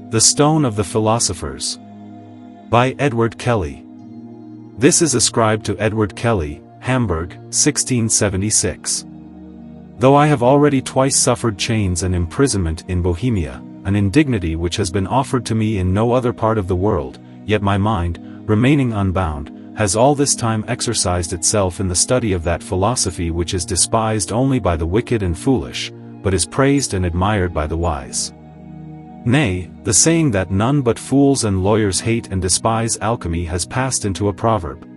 The Stone of the Philosophers. By Edward Kelly. This is ascribed to Edward Kelly, Hamburg, 1676. Though I have already twice suffered chains and imprisonment in Bohemia, an indignity which has been offered to me in no other part of the world, yet my mind, remaining unbound, has all this time exercised itself in the study of that philosophy which is despised only by the wicked and foolish, but is praised and admired by the wise. Nay, the saying that none but fools and lawyers hate and despise alchemy has passed into a proverb.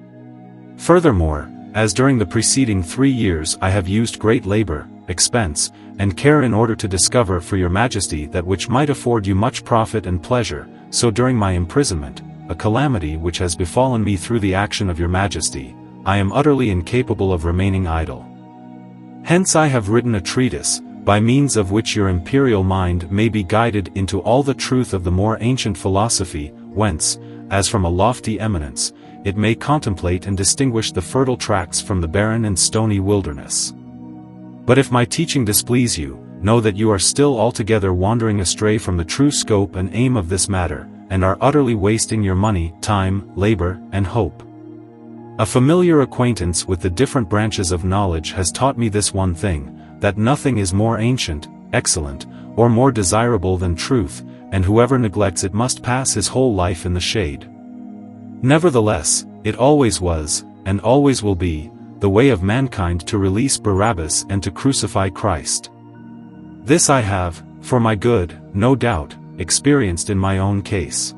Furthermore, as during the preceding 3 years I have used great labor, expense, and care in order to discover for your Majesty that which might afford you much profit and pleasure, so during my imprisonment, a calamity which has befallen me through the action of your Majesty, I am utterly incapable of remaining idle. Hence I have written a treatise, by means of which your imperial mind may be guided into all the truth of the more ancient philosophy, whence, as from a lofty eminence, it may contemplate and distinguish the fertile tracts from the barren and stony wilderness. But if my teaching displease you, know that you are still altogether wandering astray from the true scope and aim of this matter, and are utterly wasting your money, time, labor, and hope. A familiar acquaintance with the different branches of knowledge has taught me this one thing, that nothing is more ancient, excellent, or more desirable than truth, and whoever neglects it must pass his whole life in the shade. Nevertheless, it always was, and always will be, the way of mankind to release Barabbas and to crucify Christ. This I have, for my good, no doubt, experienced in my own case.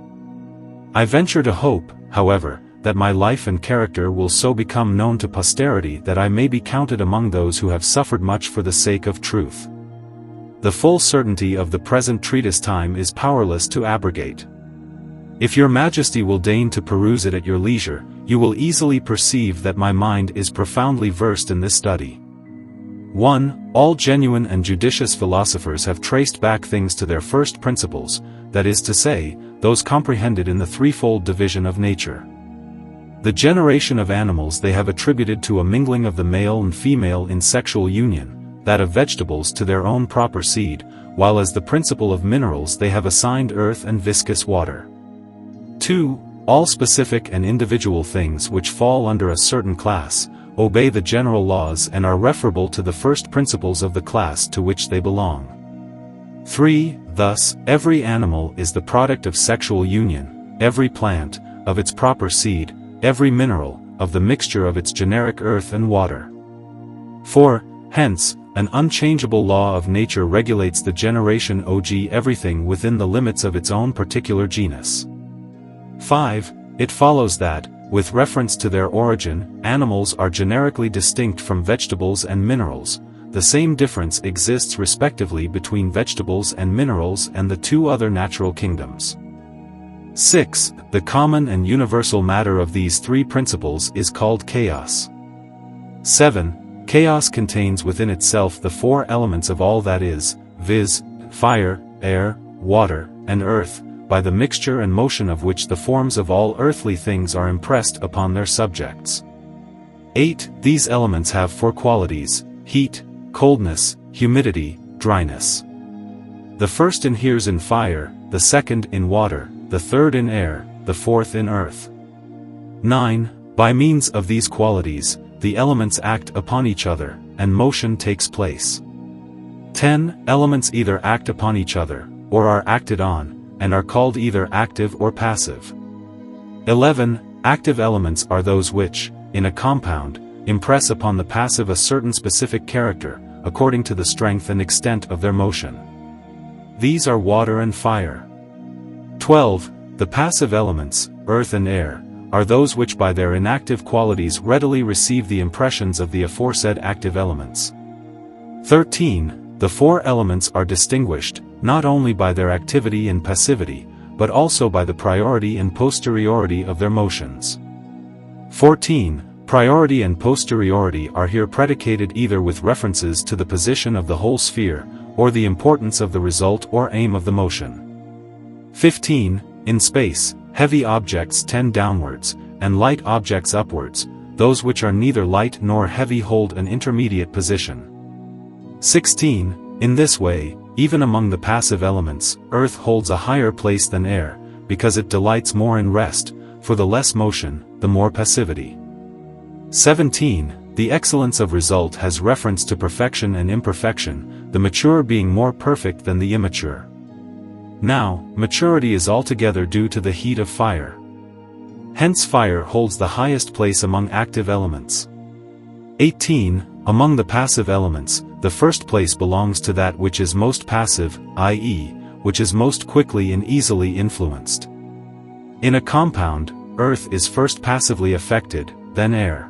I venture to hope, however, that my life and character will so become known to posterity that I may be counted among those who have suffered much for the sake of truth. The full certainty of the present treatise time is powerless to abrogate. If your Majesty will deign to peruse it at your leisure, you will easily perceive that my mind is profoundly versed in this study. 1. All genuine and judicious philosophers have traced back things to their first principles, that is to say, those comprehended in the threefold division of nature. The generation of animals they have attributed to a mingling of the male and female in sexual union, that of vegetables to their own proper seed, while as the principle of minerals they have assigned earth and viscous water. 2. All specific and individual things which fall under a certain class, obey the general laws and are referable to the first principles of the class to which they belong. 3. Thus, every animal is the product of sexual union, every plant, of its proper seed, every mineral, of the mixture of its generic earth and water. 4. Hence, an unchangeable law of nature regulates the generation of everything within the limits of its own particular genus. 5. It follows that, with reference to their origin, animals are generically distinct from vegetables and minerals. The same difference exists respectively between vegetables and minerals and the two other natural kingdoms. 6. The common and universal matter of these three principles is called chaos. 7. Chaos contains within itself the four elements of all that is, viz., fire, air, water, and earth, by the mixture and motion of which the forms of all earthly things are impressed upon their subjects. 8. These elements have four qualities: heat, coldness, humidity, dryness. The first inheres in fire, the second in water, the third in air, the fourth in earth. 9. By means of these qualities, the elements act upon each other, and motion takes place. 10. Elements either act upon each other, or are acted on, and are called either active or passive. 11. Active elements are those which, in a compound, impress upon the passive a certain specific character, according to the strength and extent of their motion. These are water and fire. 12. The passive elements, earth and air, are those which by their inactive qualities readily receive the impressions of the aforesaid active elements. 13. The four elements are distinguished, not only by their activity and passivity, but also by the priority and posteriority of their motions. 14. Priority and posteriority are here predicated either with references to the position of the whole sphere, or the importance of the result or aim of the motion. 15. In space, heavy objects tend downwards, and light objects upwards. Those which are neither light nor heavy hold an intermediate position. 16. In this way, even among the passive elements, earth holds a higher place than air, because it delights more in rest, for the less motion, the more passivity. 17. The excellence of result has reference to perfection and imperfection, the mature being more perfect than the immature. Now, maturity is altogether due to the heat of fire. Hence fire holds the highest place among active elements. 18. Among the passive elements, the first place belongs to that which is most passive, i.e., which is most quickly and easily influenced. In a compound, earth is first passively affected, then air.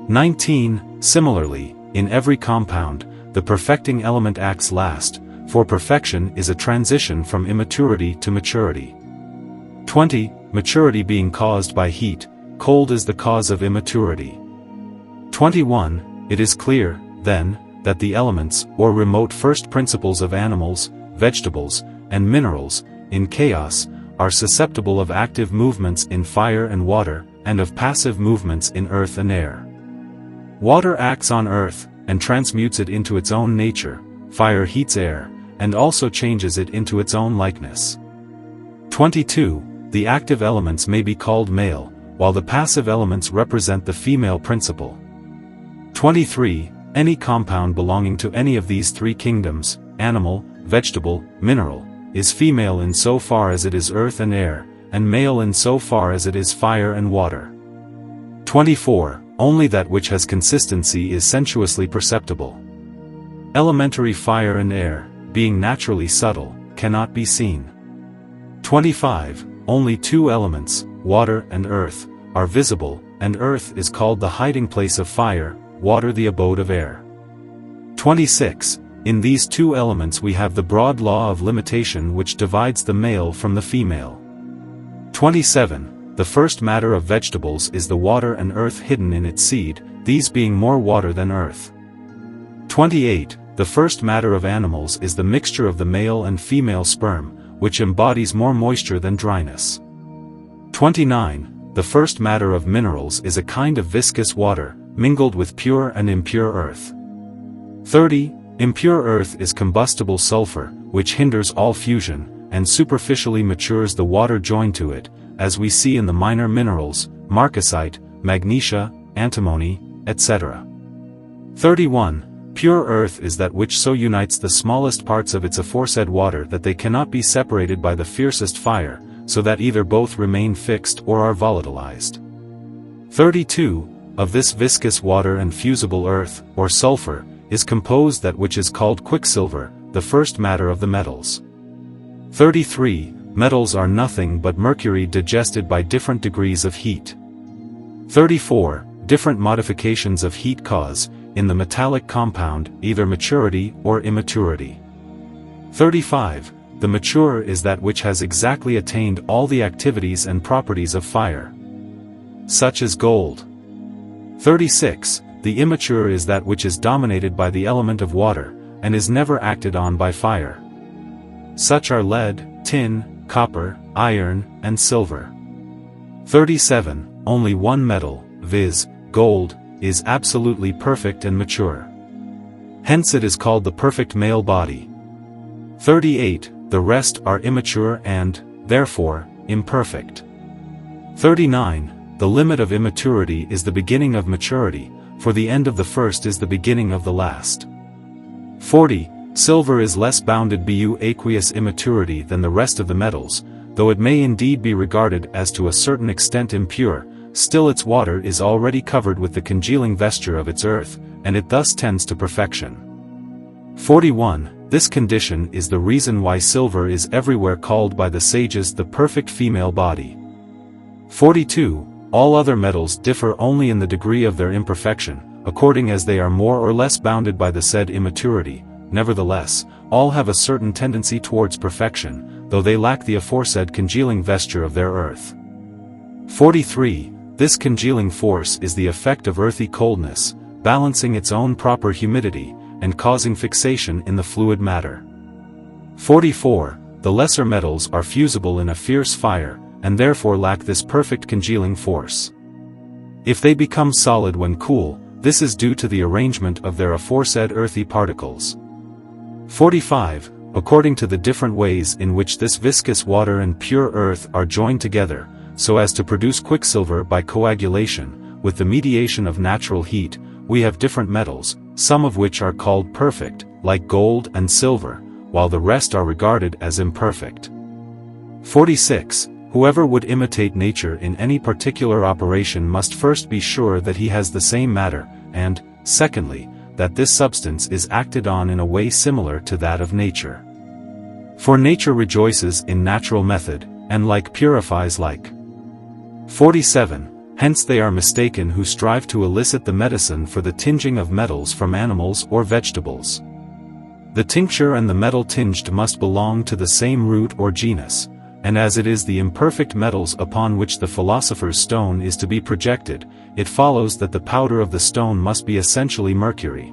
19. Similarly, in every compound, the perfecting element acts last, for perfection is a transition from immaturity to maturity. 20. Maturity being caused by heat, cold is the cause of immaturity. 21. It is clear, then, that the elements, or remote first principles of animals, vegetables, and minerals, in chaos, are susceptible of active movements in fire and water, and of passive movements in earth and air. Water acts on earth, and transmutes it into its own nature, fire heats air, and also changes it into its own likeness. 22. The active elements may be called male, while the passive elements represent the female principle. 23. Any compound belonging to any of these three kingdoms, animal, vegetable, mineral, is female in so far as it is earth and air, and male in so far as it is fire and water. 24. Only that which has consistency is sensuously perceptible. Elementary fire and air, being naturally subtle, cannot be seen. 25. Only two elements, water and earth, are visible, and earth is called the hiding place of fire, water the abode of air. 26. In these two elements we have the broad law of limitation which divides the male from the female. 27. The first matter of vegetables is the water and earth hidden in its seed, these being more water than earth. 28. The first matter of animals is the mixture of the male and female sperm, which embodies more moisture than dryness. 29. The first matter of minerals is a kind of viscous water, mingled with pure and impure earth. 30. Impure earth is combustible sulfur, which hinders all fusion, and superficially matures the water joined to it, as we see in the minor minerals, marcasite, magnesia, antimony, etc. 31. Pure earth is that which so unites the smallest parts of its aforesaid water that they cannot be separated by the fiercest fire, so that either both remain fixed or are volatilized. 32. Of this viscous water and fusible earth, or sulfur, is composed that which is called quicksilver, the first matter of the metals. 33. Metals are nothing but mercury digested by different degrees of heat. 34. Different modifications of heat cause, in the metallic compound, either maturity or immaturity. 35. The mature is that which has exactly attained all the activities and properties of fire, such as gold. 36. The immature is that which is dominated by the element of water, and is never acted on by fire. Such are lead, tin, copper, iron, and silver. 37. Only one metal, viz., gold, is absolutely perfect and mature. Hence it is called the perfect male body. 38. The rest are immature and, therefore, imperfect. 39. The limit of immaturity is the beginning of maturity, for the end of the first is the beginning of the last. 40. Silver is less bounded bu aqueous immaturity than the rest of the metals, though it may indeed be regarded as to a certain extent impure, still its water is already covered with the congealing vesture of its earth, and it thus tends to perfection. 41. This condition is the reason why silver is everywhere called by the sages the perfect female body. 42. All other metals differ only in the degree of their imperfection, according as they are more or less bounded by the said immaturity. Nevertheless, all have a certain tendency towards perfection, though they lack the aforesaid congealing vesture of their earth. 43. This congealing force is the effect of earthy coldness, balancing its own proper humidity, and causing fixation in the fluid matter. 44. The lesser metals are fusible in a fierce fire, and therefore lack this perfect congealing force. If they become solid when cool, this is due to the arrangement of their aforesaid earthy particles. 45. According to the different ways in which this viscous water and pure earth are joined together, so as to produce quicksilver by coagulation, with the mediation of natural heat, we have different metals, some of which are called perfect, like gold and silver, while the rest are regarded as imperfect. 46. Whoever would imitate nature in any particular operation must first be sure that he has the same matter, and, secondly, that this substance is acted on in a way similar to that of nature. For nature rejoices in natural method, and like purifies like. 47. Hence they are mistaken who strive to elicit the medicine for the tinging of metals from animals or vegetables. The tincture and the metal tinged must belong to the same root or genus, and as it is the imperfect metals upon which the philosopher's stone is to be projected, it follows that the powder of the stone must be essentially mercury.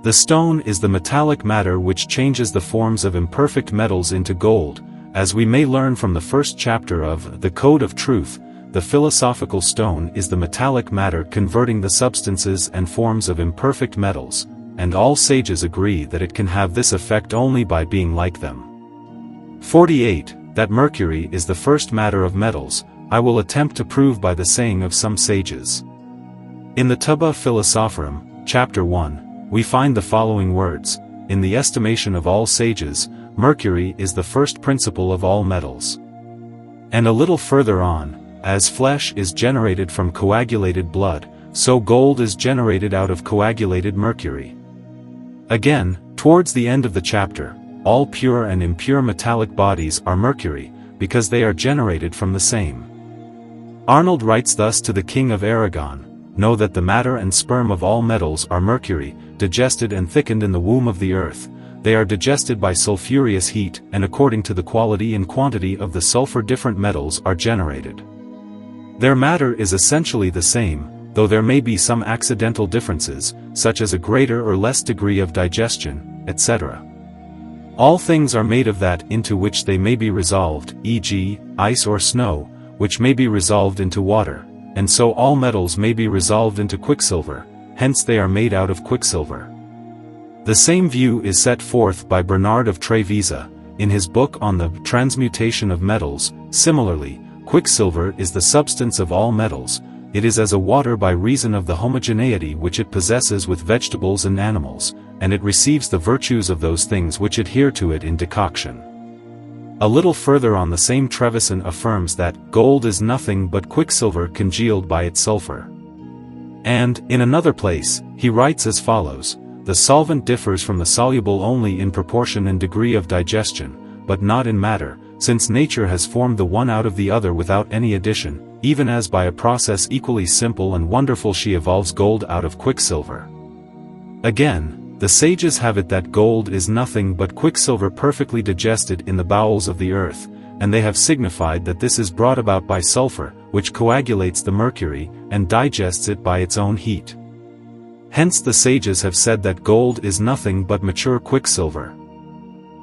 The stone is the metallic matter which changes the forms of imperfect metals into gold, as we may learn from the first chapter of The Code of Truth. The philosophical stone is the metallic matter converting the substances and forms of imperfect metals, and all sages agree that it can have this effect only by being like them. 48. That mercury is the first matter of metals, I will attempt to prove by the saying of some sages. In the Tuba Philosophorum, chapter 1, we find the following words: in the estimation of all sages, mercury is the first principle of all metals. And a little further on, as flesh is generated from coagulated blood, so gold is generated out of coagulated mercury. Again, towards the end of the chapter, all pure and impure metallic bodies are mercury, because they are generated from the same. Arnold writes thus to the King of Aragon: know that the matter and sperm of all metals are mercury, digested and thickened in the womb of the earth. They are digested by sulfurous heat, and according to the quality and quantity of the sulfur different metals are generated. Their matter is essentially the same, though there may be some accidental differences, such as a greater or less degree of digestion, etc. All things are made of that into which they may be resolved, e.g., ice or snow, which may be resolved into water, and so all metals may be resolved into quicksilver, hence they are made out of quicksilver. The same view is set forth by Bernard of Trevisa, in his book on the transmutation of metals. Similarly, quicksilver is the substance of all metals, it is as a water by reason of the homogeneity which it possesses with vegetables and animals, and it receives the virtues of those things which adhere to it in decoction. A little further on the same Trevisan affirms that gold is nothing but quicksilver congealed by its sulfur. And, in another place, he writes as follows: the solvent differs from the soluble only in proportion and degree of digestion, but not in matter, since nature has formed the one out of the other without any addition, even as by a process equally simple and wonderful she evolves gold out of quicksilver. Again, the sages have it that gold is nothing but quicksilver perfectly digested in the bowels of the earth, and they have signified that this is brought about by sulfur, which coagulates the mercury, and digests it by its own heat. Hence the sages have said that gold is nothing but mature quicksilver.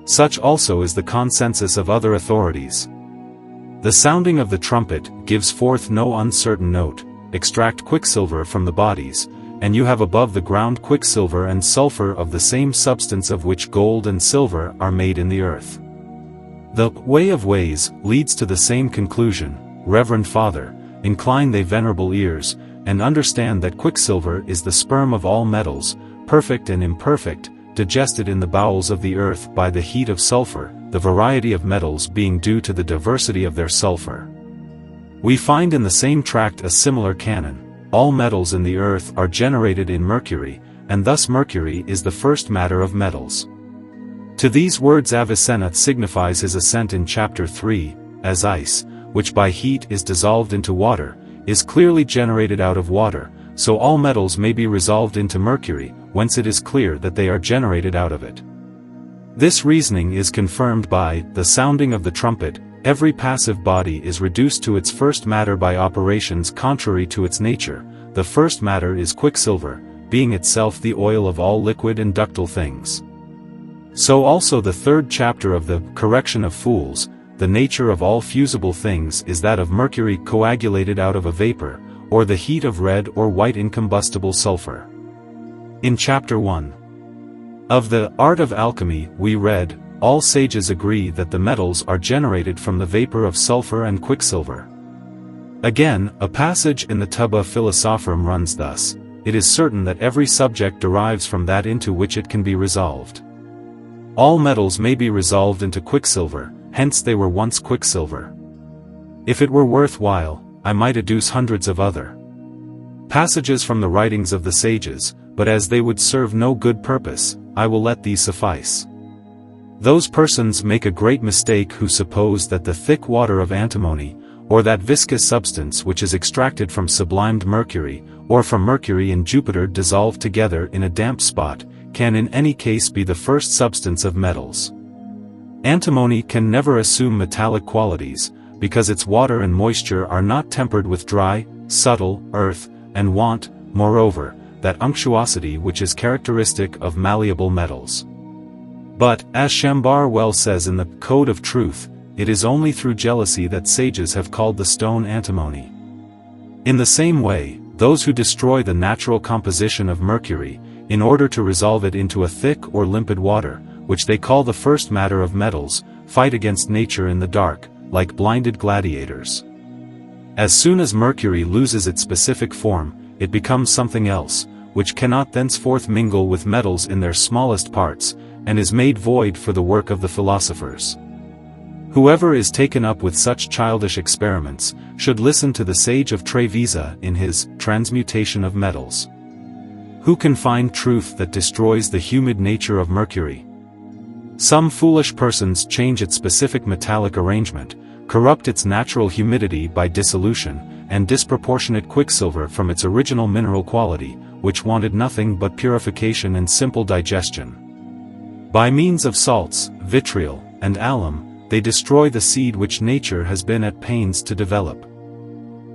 Such also is the consensus of other authorities. The sounding of the trumpet gives forth no uncertain note. Extract quicksilver from the bodies, and you have above the ground quicksilver and sulfur of the same substance of which gold and silver are made in the earth. The Way of Ways leads to the same conclusion. Reverend Father, incline thy venerable ears, and understand that quicksilver is the sperm of all metals, perfect and imperfect, digested in the bowels of the earth by the heat of sulfur, the variety of metals being due to the diversity of their sulfur. We find in the same tract a similar canon: all metals in the earth are generated in mercury, and thus mercury is the first matter of metals. To these words Avicenna signifies his assent in chapter 3, as ice, which by heat is dissolved into water, is clearly generated out of water, so all metals may be resolved into mercury, whence it is clear that they are generated out of it. This reasoning is confirmed by the sounding of the trumpet. Every passive body is reduced to its first matter by operations contrary to its nature. The first matter is quicksilver, being itself the oil of all liquid and ductile things. So also the third chapter of the Correction of Fools, the nature of all fusible things is that of mercury coagulated out of a vapor, or the heat of red or white incombustible sulfur. In chapter 1, Of the art of alchemy, we read, all sages agree that the metals are generated from the vapor of sulfur and quicksilver. Again, a passage in the Tuba Philosophorum runs thus, it is certain that every subject derives from that into which it can be resolved. All metals may be resolved into quicksilver, hence they were once quicksilver. If it were worthwhile, I might adduce hundreds of other passages from the writings of the sages, but as they would serve no good purpose, I will let these suffice. Those persons make a great mistake who suppose that the thick water of antimony, or that viscous substance which is extracted from sublimed mercury, or from Mercury and Jupiter dissolved together in a damp spot, can in any case be the first substance of metals. Antimony can never assume metallic qualities, because its water and moisture are not tempered with dry, subtle, earth, and want, moreover, that unctuosity which is characteristic of malleable metals. But, as Shambar well says in the Code of Truth, it is only through jealousy that sages have called the stone antimony. In the same way, those who destroy the natural composition of mercury, in order to resolve it into a thick or limpid water, which they call the first matter of metals, fight against nature in the dark, like blinded gladiators. As soon as mercury loses its specific form, it becomes something else, which cannot thenceforth mingle with metals in their smallest parts, and is made void for the work of the philosophers. Whoever is taken up with such childish experiments, should listen to the sage of Treviso in his Transmutation of Metals. Who can find truth that destroys the humid nature of mercury? Some foolish persons change its specific metallic arrangement, corrupt its natural humidity by dissolution, and disproportionate quicksilver from its original mineral quality, which wanted nothing but purification and simple digestion. By means of salts, vitriol, and alum, they destroy the seed which nature has been at pains to develop.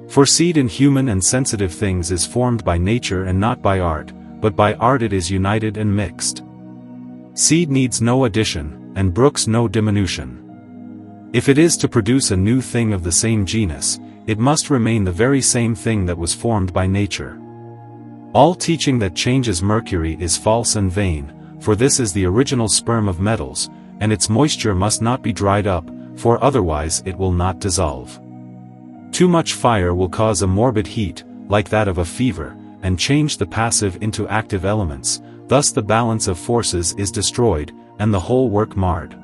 For seed in human and sensitive things is formed by nature and not by art, but by art it is united and mixed. Seed needs no addition, and brooks no diminution. If it is to produce a new thing of the same genus, it must remain the very same thing that was formed by nature. All teaching that changes mercury is false and vain, for this is the original sperm of metals, and its moisture must not be dried up, for otherwise it will not dissolve. Too much fire will cause a morbid heat, like that of a fever, and change the passive into active elements, thus the balance of forces is destroyed, and the whole work marred.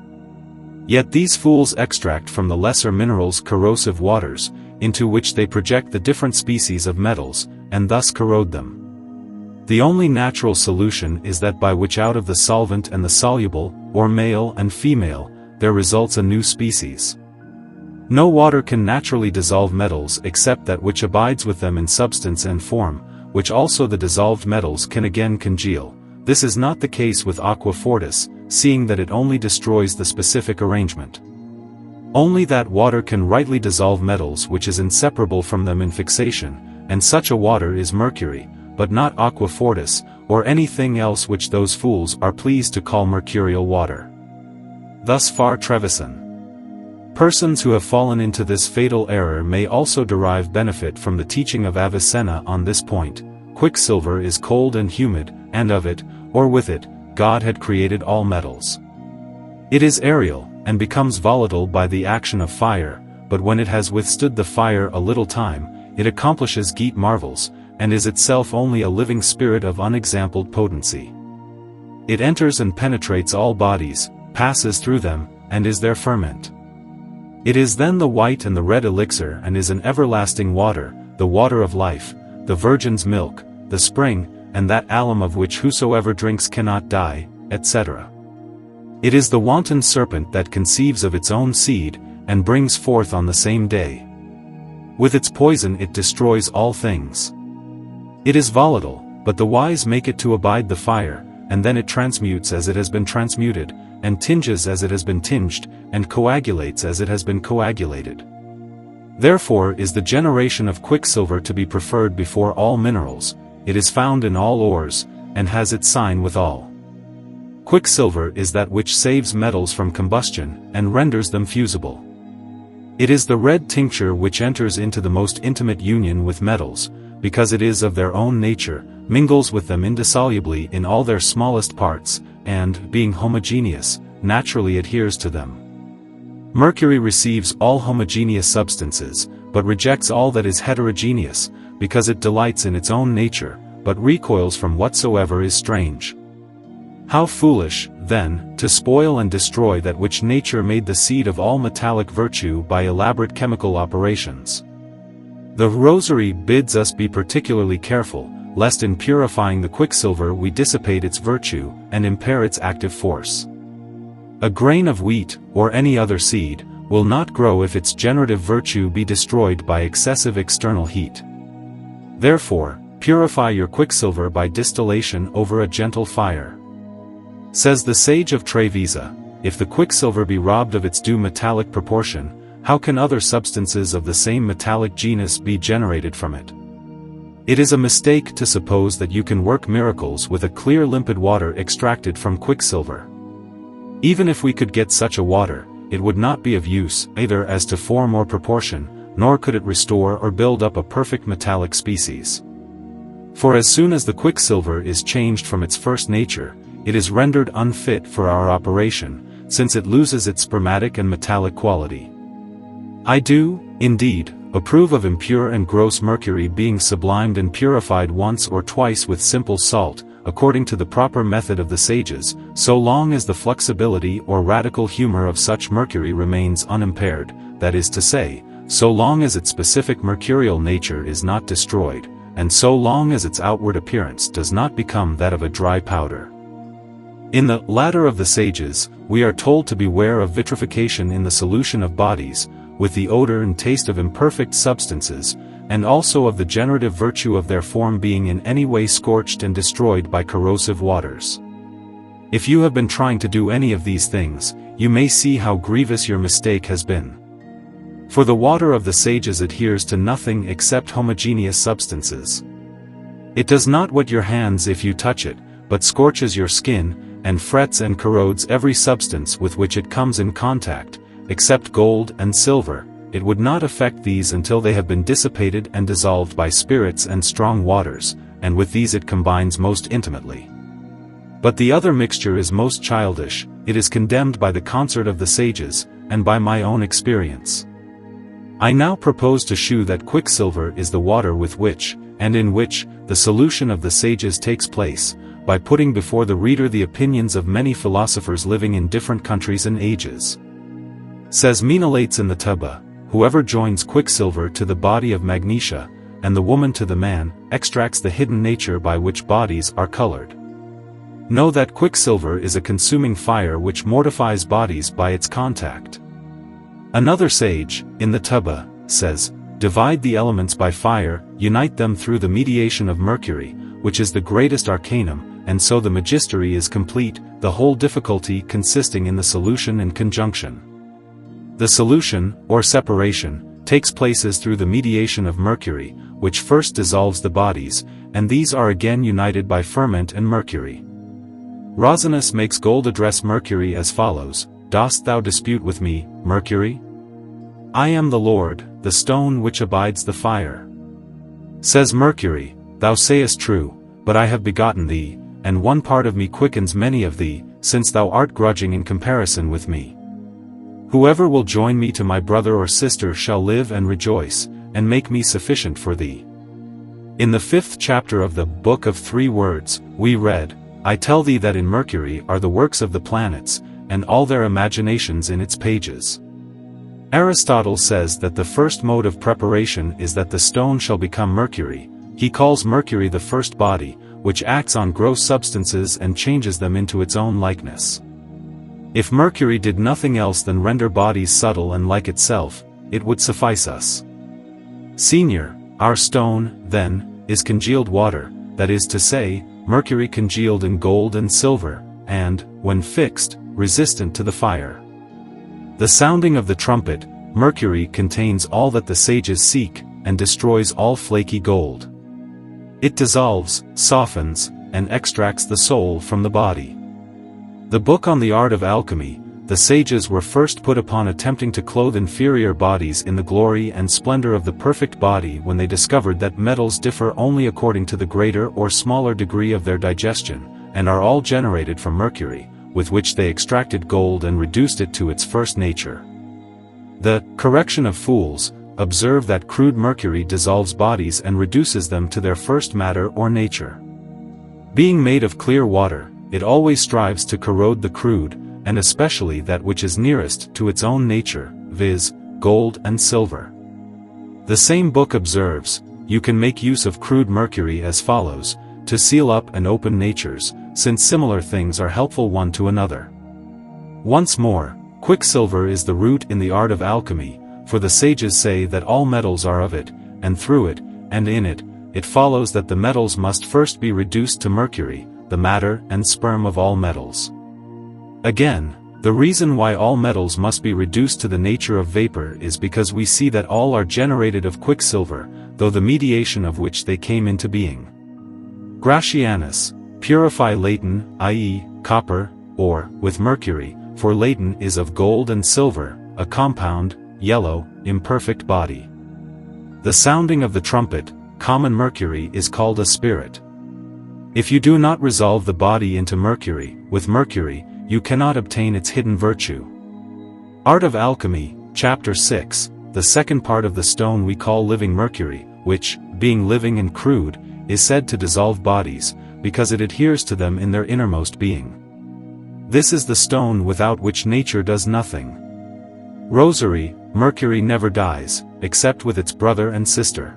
Yet these fools extract from the lesser minerals corrosive waters, into which they project the different species of metals, and thus corrode them. The only natural solution is that by which out of the solvent and the soluble, or male and female, there results a new species. No water can naturally dissolve metals except that which abides with them in substance and form, which also the dissolved metals can again congeal. This is not the case with aqua fortis, seeing that it only destroys the specific arrangement. Only that water can rightly dissolve metals which is inseparable from them in fixation, and such a water is mercury, but not aqua fortis, or anything else which those fools are pleased to call mercurial water. Thus far Trevisan. Persons who have fallen into this fatal error may also derive benefit from the teaching of Avicenna on this point. Quicksilver is cold and humid, and of it, or with it, God had created all metals. It is aerial, and becomes volatile by the action of fire, but when it has withstood the fire a little time, it accomplishes great marvels, and is itself only a living spirit of unexampled potency. It enters and penetrates all bodies, passes through them, and is their ferment. It is then the white and the red elixir and is an everlasting water, the water of life, the virgin's milk, the spring, and that alum of which whosoever drinks cannot die, etc. It is the wanton serpent that conceives of its own seed, and brings forth on the same day. With its poison it destroys all things. It is volatile, but the wise make it to abide the fire, and then it transmutes as it has been transmuted, and tinges as it has been tinged, and coagulates as it has been coagulated. Therefore is the generation of quicksilver to be preferred before all minerals. It is found in all ores, and has its sign with all. Quicksilver is that which saves metals from combustion, and renders them fusible. It is the red tincture which enters into the most intimate union with metals, because it is of their own nature, mingles with them indissolubly in all their smallest parts, and, being homogeneous, naturally adheres to them. Mercury receives all homogeneous substances, but rejects all that is heterogeneous, because it delights in its own nature, but recoils from whatsoever is strange. How foolish, then, to spoil and destroy that which nature made the seed of all metallic virtue by elaborate chemical operations. The Rosary bids us be particularly careful, lest in purifying the quicksilver we dissipate its virtue, and impair its active force. A grain of wheat, or any other seed, will not grow if its generative virtue be destroyed by excessive external heat. Therefore, purify your quicksilver by distillation over a gentle fire. Says the sage of Treviso, if the quicksilver be robbed of its due metallic proportion, how can other substances of the same metallic genus be generated from it? It is a mistake to suppose that you can work miracles with a clear limpid water extracted from quicksilver. Even if we could get such a water, it would not be of use either as to form or proportion, nor could it restore or build up a perfect metallic species. For as soon as the quicksilver is changed from its first nature, it is rendered unfit for our operation, since it loses its spermatic and metallic quality. I do, indeed, approve of impure and gross mercury being sublimed and purified once or twice with simple salt, according to the proper method of the sages, so long as the flexibility or radical humor of such mercury remains unimpaired, that is to say, so long as its specific mercurial nature is not destroyed, and so long as its outward appearance does not become that of a dry powder. In the Ladder of the Sages, we are told to beware of vitrification in the solution of bodies, with the odor and taste of imperfect substances, and also of the generative virtue of their form being in any way scorched and destroyed by corrosive waters. If you have been trying to do any of these things, you may see how grievous your mistake has been. For the water of the sages adheres to nothing except homogeneous substances. It does not wet your hands if you touch it, but scorches your skin, and frets and corrodes every substance with which it comes in contact, except gold and silver. It would not affect these until they have been dissipated and dissolved by spirits and strong waters, and with these it combines most intimately. But the other mixture is most childish, it is condemned by the concert of the sages, and by my own experience. I now propose to shew that quicksilver is the water with which, and in which, the solution of the sages takes place, by putting before the reader the opinions of many philosophers living in different countries and ages. Says Menelates in the Tubba, whoever joins quicksilver to the body of magnesia, and the woman to the man, extracts the hidden nature by which bodies are colored. Know that quicksilver is a consuming fire which mortifies bodies by its contact. Another sage, in the Tubba, says, divide the elements by fire, unite them through the mediation of mercury, which is the greatest arcanum, and so the Majesty is complete, the whole difficulty consisting in the solution and conjunction. The solution, or separation, takes place through the mediation of mercury, which first dissolves the bodies, and these are again united by ferment and mercury. Rosinus makes gold address mercury as follows, Dost thou dispute with me, Mercury? I am the Lord, the stone which abides the fire. Says Mercury, thou sayest true, but I have begotten thee, and one part of me quickens many of thee, since thou art grudging in comparison with me. Whoever will join me to my brother or sister shall live and rejoice, and make me sufficient for thee. In the 5th chapter of the Book of 3 Words, we read, I tell thee that in Mercury are the works of the planets, and all their imaginations in its pages. Aristotle says that the first mode of preparation is that the stone shall become mercury. He calls mercury the first body, which acts on gross substances and changes them into its own likeness. If mercury did nothing else than render bodies subtle and like itself, it would suffice us. Senior, our stone, then, is congealed water, that is to say, mercury congealed in gold and silver, and, when fixed, resistant to the fire. The sounding of the trumpet, mercury contains all that the sages seek, and destroys all flaky gold. It dissolves, softens, and extracts the soul from the body. The book on the art of alchemy, the sages were first put upon attempting to clothe inferior bodies in the glory and splendor of the perfect body when they discovered that metals differ only according to the greater or smaller degree of their digestion, and are all generated from mercury, with which they extracted gold and reduced it to its first nature. The correction of fools observe that crude mercury dissolves bodies and reduces them to their first matter or nature. Being made of clear water, it always strives to corrode the crude, and especially that which is nearest to its own nature, viz., gold and silver. The same book observes, you can make use of crude mercury as follows, to seal up and open natures, since similar things are helpful one to another. Once more, quicksilver is the root in the art of alchemy, for the sages say that all metals are of it, and through it, and in it, it follows that the metals must first be reduced to mercury, the matter and sperm of all metals. Again, the reason why all metals must be reduced to the nature of vapor is because we see that all are generated of quicksilver, though the mediation of which they came into being. Gratianus, purify laten, i.e., copper, or, with mercury, for laten is of gold and silver, a compound, yellow, imperfect body. The sounding of the trumpet, common mercury is called a spirit. If you do not resolve the body into mercury, with mercury, you cannot obtain its hidden virtue. Art of Alchemy, Chapter 6, the second part of the stone we call living mercury, which, being living and crude, is said to dissolve bodies, because it adheres to them in their innermost being. This is the stone without which nature does nothing. Rosary, mercury never dies, except with its brother and sister.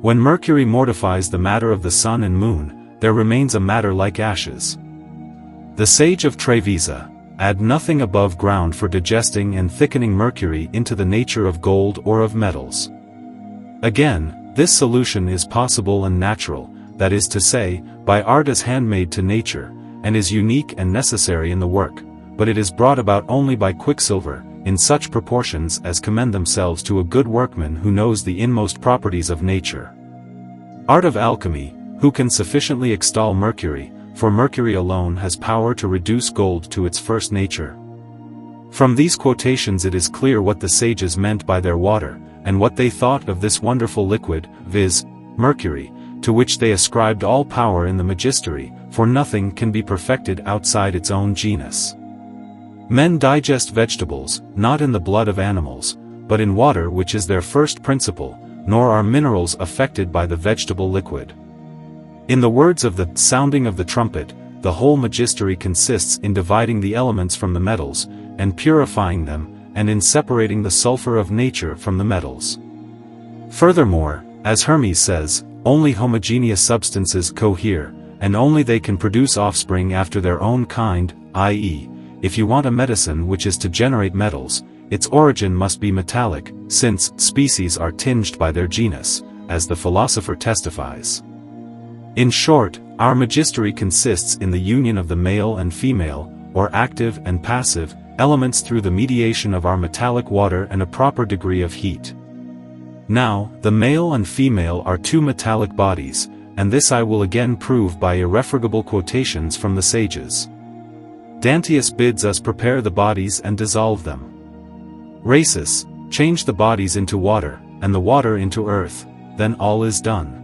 When mercury mortifies the matter of the sun and moon, there remains a matter like ashes. The sage of Treviso, add nothing above ground for digesting and thickening mercury into the nature of gold or of metals. Again, this solution is possible and natural, that is to say, by art as handmade to nature, and is unique and necessary in the work, but it is brought about only by quicksilver, in such proportions as commend themselves to a good workman who knows the inmost properties of nature. Art of Alchemy, who can sufficiently extol mercury, for mercury alone has power to reduce gold to its first nature. From these quotations it is clear what the sages meant by their water, and what they thought of this wonderful liquid, viz., mercury, to which they ascribed all power in the Majesty, for nothing can be perfected outside its own genus. Men digest vegetables, not in the blood of animals, but in water which is their first principle, nor are minerals affected by the vegetable liquid. In the words of the sounding of the trumpet, the whole Majesty consists in dividing the elements from the metals, and purifying them, and in separating the sulfur of nature from the metals. Furthermore, as Hermes says, only homogeneous substances cohere, and only they can produce offspring after their own kind, i.e., if you want a medicine which is to generate metals, its origin must be metallic, since species are tinged by their genus, as the philosopher testifies. In short, our Majesty consists in the union of the male and female, or active and passive, elements through the mediation of our metallic water and a proper degree of heat. Now, the male and female are two metallic bodies, and this I will again prove by irrefragable quotations from the sages. Dantius bids us prepare the bodies and dissolve them. Rhasis, change the bodies into water, and the water into earth, then all is done.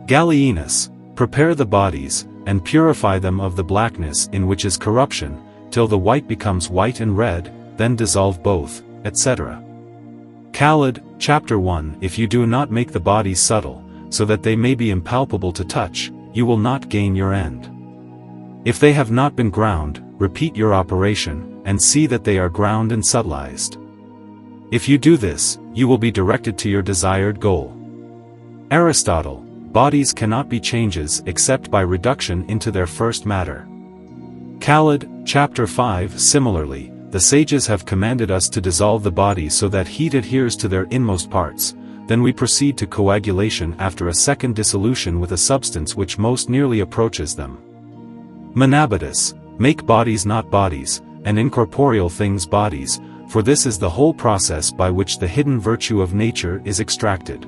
Gallienus, prepare the bodies, and purify them of the blackness in which is corruption, till the white becomes white and red, then dissolve both, etc. Khalid, Chapter 1. If you do not make the bodies subtle, so that they may be impalpable to touch, you will not gain your end. If they have not been ground, repeat your operation, and see that they are ground and subtilized. If you do this, you will be directed to your desired goal. Aristotle, bodies cannot be changes except by reduction into their first matter. Khalid, Chapter 5. Similarly, the sages have commanded us to dissolve the body so that heat adheres to their inmost parts, then we proceed to coagulation after a second dissolution with a substance which most nearly approaches them. Menabatus, make bodies not bodies, and incorporeal things bodies, for this is the whole process by which the hidden virtue of nature is extracted.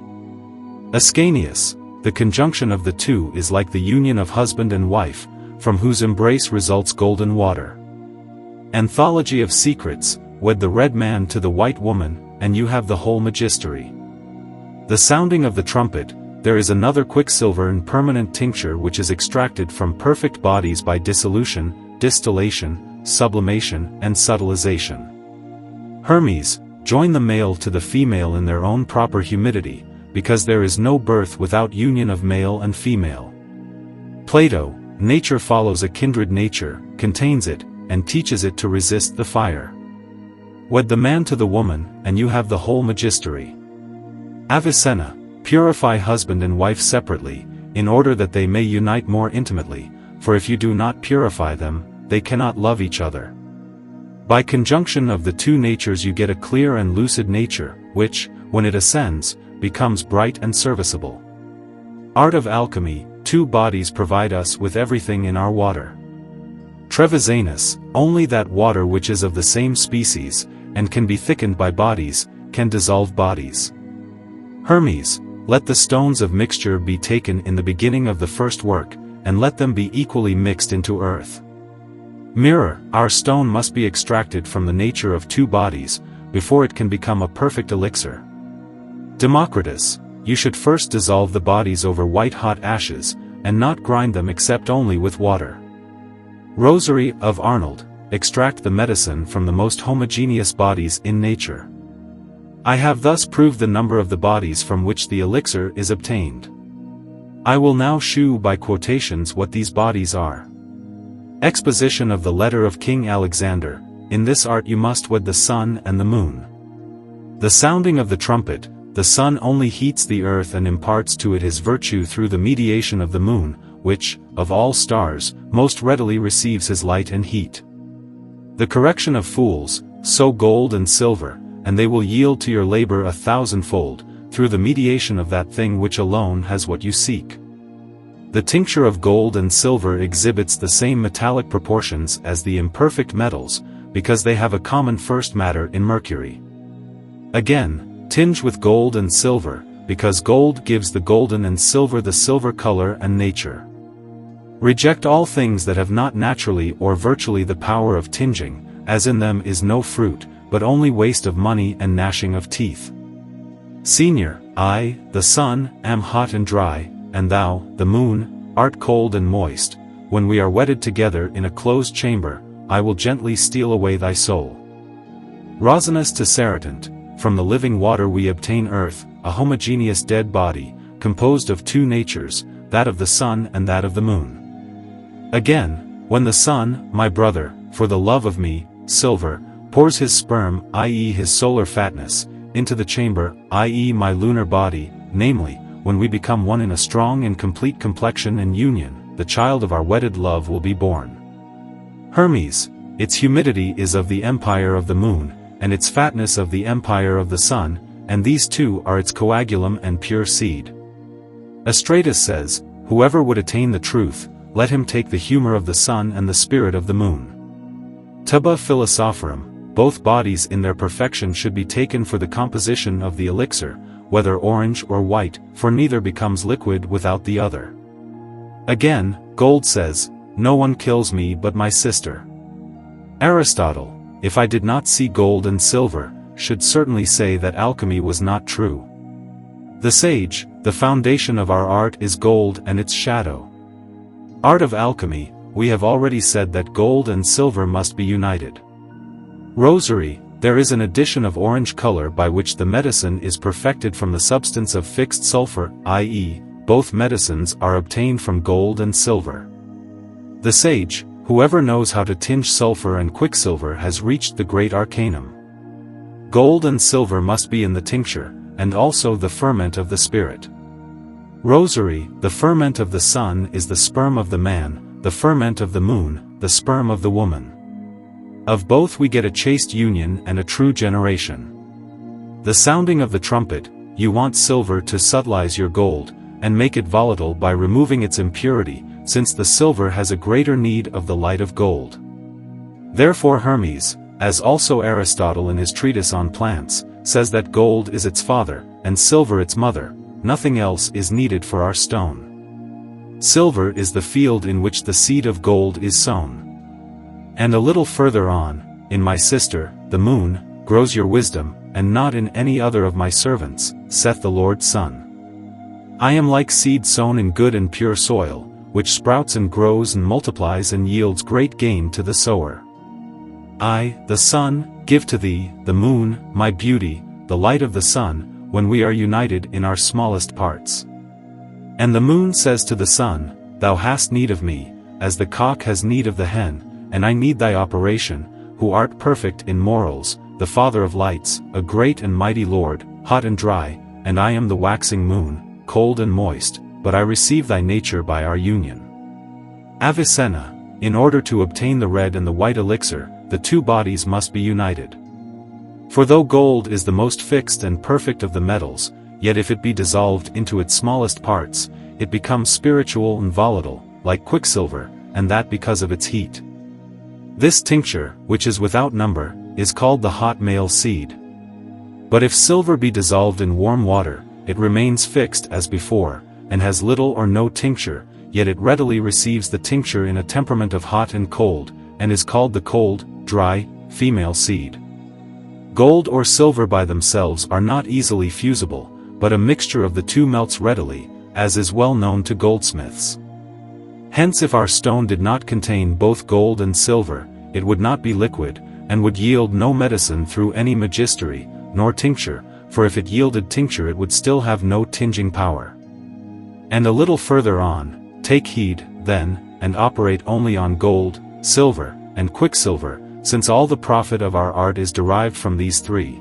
Ascanius, the conjunction of the two is like the union of husband and wife, from whose embrace results golden water. Anthology of Secrets, wed the red man to the white woman, and you have the whole Majesty. The sounding of the trumpet, there is another quicksilver and permanent tincture which is extracted from perfect bodies by dissolution, distillation, sublimation, and subtilization. Hermes, join the male to the female in their own proper humidity, because there is no birth without union of male and female. Plato, nature follows a kindred nature, contains it, and teaches it to resist the fire. Wed the man to the woman, and you have the whole Majesty. Avicenna, purify husband and wife separately, in order that they may unite more intimately, for if you do not purify them, they cannot love each other. By conjunction of the two natures you get a clear and lucid nature, which, when it ascends, becomes bright and serviceable. Art of alchemy, two bodies provide us with everything in our water. Trevisanus, only that water which is of the same species, and can be thickened by bodies, can dissolve bodies. Hermes, let the stones of mixture be taken in the beginning of the first work, and let them be equally mixed into earth. Mirror, our stone must be extracted from the nature of two bodies, before it can become a perfect elixir. Democritus, you should first dissolve the bodies over white-hot ashes, and not grind them except only with water. Rosary of Arnold, extract the medicine from the most homogeneous bodies in nature. I have thus proved the number of the bodies from which the elixir is obtained. I will now shew by quotations what these bodies are. Exposition of the letter of King Alexander, in this art you must wed the sun and the moon. The sounding of the trumpet, the sun only heats the earth and imparts to it his virtue through the mediation of the moon, which, of all stars, most readily receives his light and heat. The correction of fools, sow gold and silver, and they will yield to your labor 1,000-fold, through the mediation of that thing which alone has what you seek. The tincture of gold and silver exhibits the same metallic proportions as the imperfect metals, because they have a common first matter in mercury. Again, tinge with gold and silver, because gold gives the golden and silver the silver color and nature. Reject all things that have not naturally or virtually the power of tinging, as in them is no fruit, but only waste of money and gnashing of teeth. Senior, I, the sun, am hot and dry, and thou, the moon, art cold and moist. When we are wedded together in a closed chamber, I will gently steal away thy soul. Rosinus to Saratant, from the living water we obtain earth, a homogeneous dead body, composed of two natures, that of the sun and that of the moon. Again, when the sun, my brother, for the love of me, silver, pours his sperm, i.e. his solar fatness, into the chamber, i.e. my lunar body, namely, when we become one in a strong and complete complexion and union, the child of our wedded love will be born. Hermes, its humidity is of the empire of the moon, and its fatness of the empire of the sun, and these two are its coagulum and pure seed. Astratus says, whoever would attain the truth, let him take the humor of the sun and the spirit of the moon. Tuba Philosophorum, both bodies in their perfection should be taken for the composition of the elixir, whether orange or white, for neither becomes liquid without the other. Again, gold says, no one kills me but my sister. Aristotle, if I did not see gold and silver, should certainly say that alchemy was not true. The sage, the foundation of our art is gold and its shadow. Art of alchemy, we have already said that gold and silver must be united. Rosary, there is an addition of orange color by which the medicine is perfected from the substance of fixed sulfur, i.e., both medicines are obtained from gold and silver. The sage, whoever knows how to tinge sulfur and quicksilver has reached the great arcanum. Gold and silver must be in the tincture, and also the ferment of the spirit. Rosary, the ferment of the sun is the sperm of the man, the ferment of the moon, the sperm of the woman. Of both we get a chaste union and a true generation. The sounding of the trumpet, you want silver to subtilize your gold, and make it volatile by removing its impurity, since the silver has a greater need of the light of gold. Therefore Hermes, as also Aristotle in his treatise on plants, says that gold is its father, and silver its mother, nothing else is needed for our stone. Silver is the field in which the seed of gold is sown. And a little further on, in my sister, the moon, grows your wisdom, and not in any other of my servants, saith the Lord Sun. I am like seed sown in good and pure soil, which sprouts and grows and multiplies and yields great gain to the sower. I, the sun, give to thee, the moon, my beauty, the light of the sun, when we are united in our smallest parts. And the moon says to the sun, Thou hast need of me, as the cock has need of the hen, and I need thy operation, who art perfect in morals, the Father of lights, a great and mighty Lord, hot and dry, and I am the waxing moon, cold and moist, but I receive thy nature by our union. Avicenna, in order to obtain the red and the white elixir, the two bodies must be united. For though gold is the most fixed and perfect of the metals, yet if it be dissolved into its smallest parts, it becomes spiritual and volatile, like quicksilver, and that because of its heat. This tincture, which is without number, is called the hot male seed. But if silver be dissolved in warm water, it remains fixed as before, and has little or no tincture, yet it readily receives the tincture in a temperament of hot and cold, and is called the cold, dry, female seed. Gold or silver by themselves are not easily fusible, but a mixture of the two melts readily, as is well known to goldsmiths. Hence if our stone did not contain both gold and silver, it would not be liquid, and would yield no medicine through any magistery, nor tincture, for if it yielded tincture it would still have no tinging power. And a little further on, take heed, then, and operate only on gold, silver, and quicksilver, since all the profit of our art is derived from these three.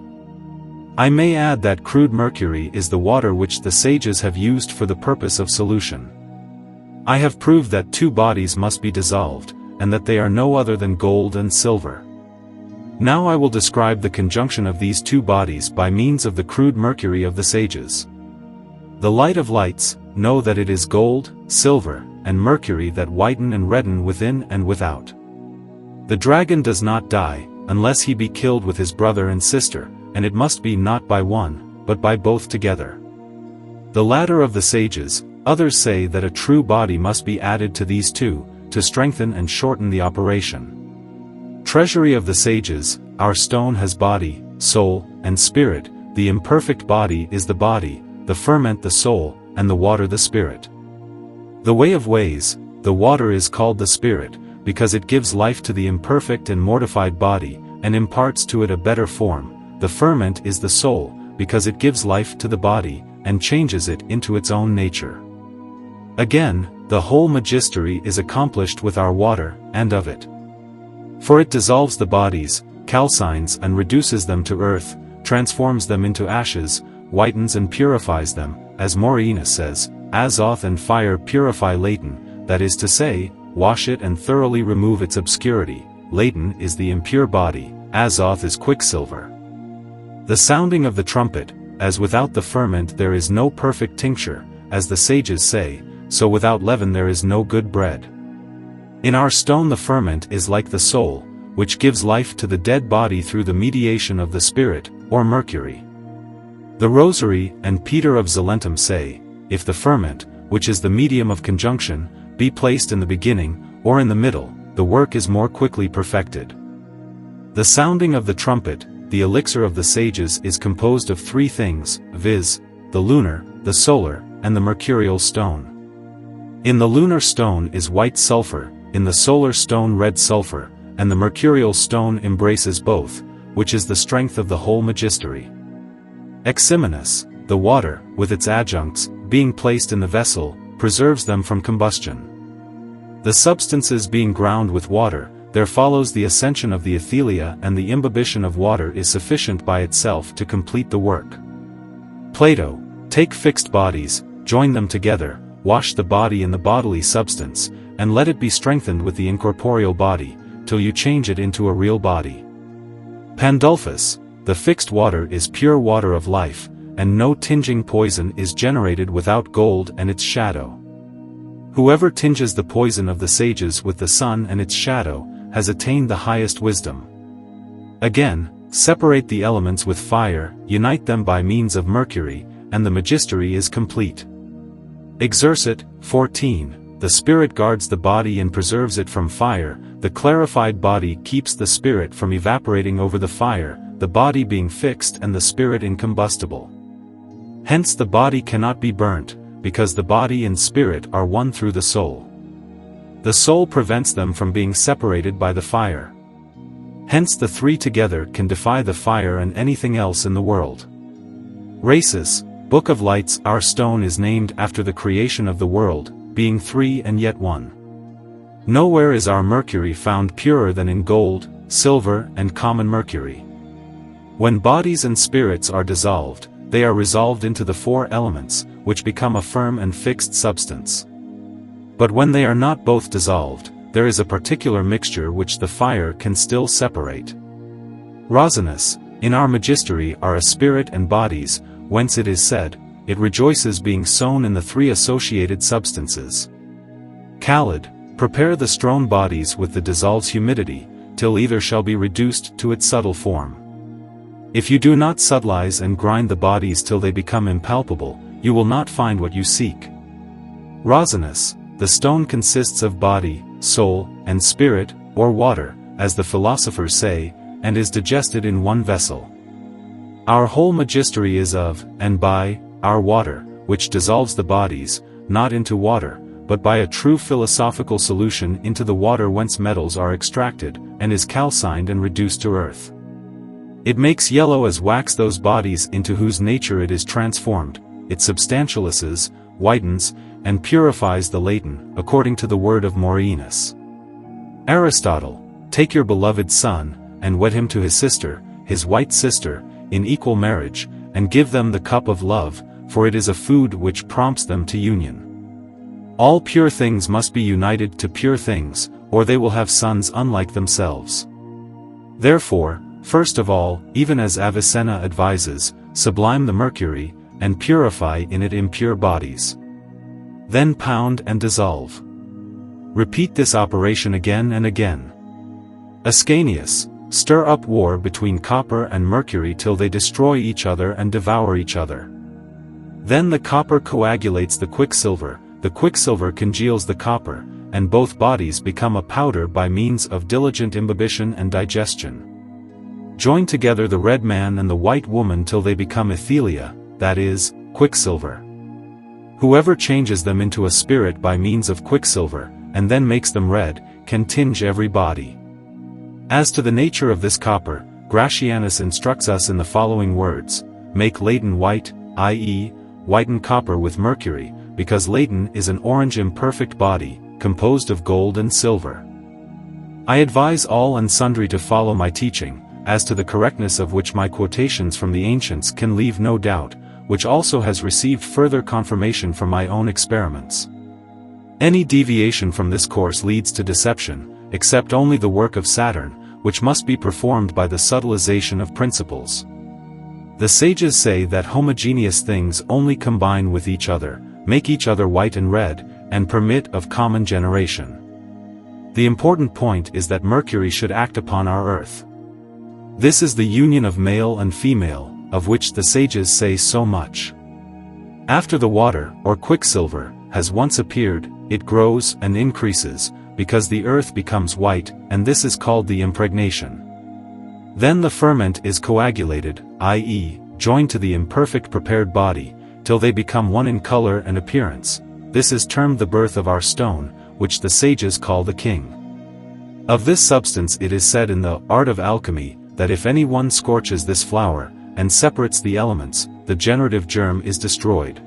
I may add that crude mercury is the water which the sages have used for the purpose of solution. I have proved that two bodies must be dissolved, and that they are no other than gold and silver. Now I will describe the conjunction of these two bodies by means of the crude mercury of the sages. The light of lights, know that it is gold, silver, and mercury that whiten and redden within and without. The dragon does not die, unless he be killed with his brother and sister, and it must be not by one, but by both together. The ladder of the sages, others say that a true body must be added to these two, to strengthen and shorten the operation. Treasury of the sages, our stone has body, soul, and spirit, the imperfect body is the body, the ferment the soul, and the water the spirit. The way of ways, the water is called the spirit, because it gives life to the imperfect and mortified body, and imparts to it a better form. The ferment is the soul, because it gives life to the body, and changes it into its own nature. Again, the whole Majesty is accomplished with our water, and of it. For it dissolves the bodies, calcines and reduces them to earth, transforms them into ashes, whitens and purifies them, as Moraina says, azoth and fire purify latent, that is to say, wash it and thoroughly remove its obscurity. Latent is the impure body, azoth is quicksilver. The sounding of the trumpet, as without the ferment there is no perfect tincture, as the sages say, so without leaven there is no good bread. In our stone the ferment is like the soul, which gives life to the dead body through the mediation of the spirit, or mercury. The Rosary and Peter of Zelentum say, if the ferment, which is the medium of conjunction, be placed in the beginning, or in the middle, the work is more quickly perfected. The sounding of the trumpet, the elixir of the sages is composed of three things, viz., the lunar, the solar, and the mercurial stone. In the lunar stone is white sulfur, in the solar stone red sulfur, and the mercurial stone embraces both, which is the strength of the whole Majesty. Eximinus, the water, with its adjuncts, being placed in the vessel, preserves them from combustion. The substances being ground with water, there follows the ascension of the athelia, and the imbibition of water is sufficient by itself to complete the work. Plato, take fixed bodies, join them together, wash the body in the bodily substance, and let it be strengthened with the incorporeal body, till you change it into a real body. Pandulphus, the fixed water is pure water of life, and no tinging poison is generated without gold and its shadow. Whoever tinges the poison of the sages with the sun and its shadow, has attained the highest wisdom. Again, separate the elements with fire, unite them by means of mercury, and the Majesty is complete. Exercit, 14, the spirit guards the body and preserves it from fire, the clarified body keeps the spirit from evaporating over the fire, the body being fixed and the spirit incombustible. Hence the body cannot be burnt, because the body and spirit are one through the soul. The soul prevents them from being separated by the fire. Hence the three together can defy the fire and anything else in the world. Races, Book of Lights. Our stone is named after the creation of the world, being three and yet one. Nowhere is our mercury found purer than in gold, silver, and common mercury. When bodies and spirits are dissolved, they are resolved into the four elements, which become a firm and fixed substance. But when they are not both dissolved, there is a particular mixture which the fire can still separate. Rosinus, in our Majesty are a spirit and bodies, whence it is said, it rejoices being sown in the three associated substances. Calid, prepare the strown bodies with the dissolves humidity, till either shall be reduced to its subtle form. If you do not subtilize and grind the bodies till they become impalpable, you will not find what you seek. Rosinus, the stone consists of body, soul, and spirit, or water, as the philosophers say, and is digested in one vessel. Our whole Majesty is of, and by, our water, which dissolves the bodies, not into water, but by a true philosophical solution into the water whence metals are extracted, and is calcined and reduced to earth. It makes yellow as wax those bodies into whose nature it is transformed, it substantializes, whitens, and purifies the latent, according to the word of Morinus. Aristotle, take your beloved son, and wed him to his sister, his white sister, in equal marriage, and give them the cup of love, for it is a food which prompts them to union. All pure things must be united to pure things, or they will have sons unlike themselves. Therefore, first of all, even as Avicenna advises, sublime the mercury, and purify in it impure bodies. Then pound and dissolve. Repeat this operation again and again. Ascanius, stir up war between copper and mercury till they destroy each other and devour each other. Then the copper coagulates the quicksilver congeals the copper, and both bodies become a powder by means of diligent imbibition and digestion. Join together the red man and the white woman till they become ethelia, that is, quicksilver. Whoever changes them into a spirit by means of quicksilver, and then makes them red, can tinge every body. As to the nature of this copper, Gratianus instructs us in the following words: make laden white, i.e., whiten copper with mercury, because laden is an orange imperfect body, composed of gold and silver. I advise all and sundry to follow my teaching, as to the correctness of which my quotations from the ancients can leave no doubt, which also has received further confirmation from my own experiments. Any deviation from this course leads to deception, except only the work of Saturn, which must be performed by the subtilization of principles. The sages say that homogeneous things only combine with each other, make each other white and red, and permit of common generation. The important point is that mercury should act upon our earth. This is the union of male and female, of which the sages say so much. After the water, or quicksilver, has once appeared, it grows and increases, because the earth becomes white, and this is called the impregnation. Then the ferment is coagulated, i.e., joined to the imperfect prepared body, till they become one in color and appearance. This is termed the birth of our stone, which the sages call the king. Of this substance it is said in the art of alchemy, that if any one scorches this flower, and separates the elements, the generative germ is destroyed.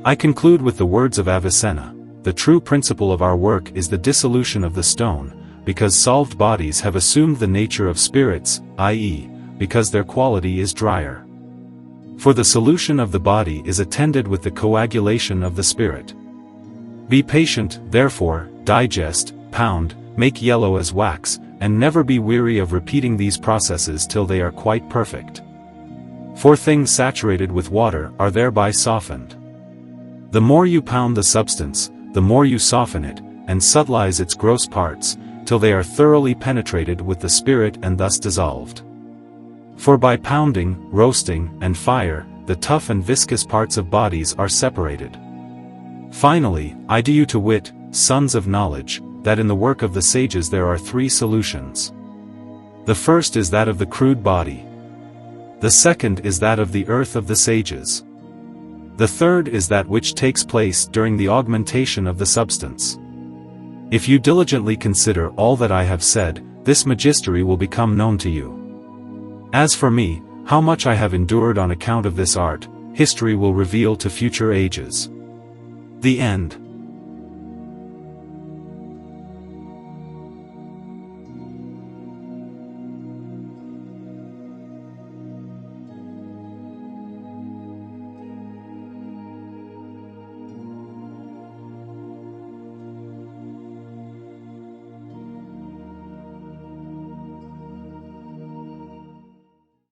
I conclude with the words of Avicenna: the true principle of our work is the dissolution of the stone, because solved bodies have assumed the nature of spirits, i.e., because their quality is drier. For the solution of the body is attended with the coagulation of the spirit. Be patient, therefore, digest, pound, make yellow as wax, and never be weary of repeating these processes till they are quite perfect. For things saturated with water are thereby softened. The more you pound the substance, the more you soften it, and subtilize its gross parts, till they are thoroughly penetrated with the spirit and thus dissolved. For by pounding, roasting, and fire, the tough and viscous parts of bodies are separated. Finally, I do you to wit, sons of knowledge, that in the work of the sages there are three solutions. The first is that of the crude body. The second is that of the earth of the sages. The third is that which takes place during the augmentation of the substance. If you diligently consider all that I have said, this Majesty will become known to you. As for me, how much I have endured on account of this art, history will reveal to future ages. The end.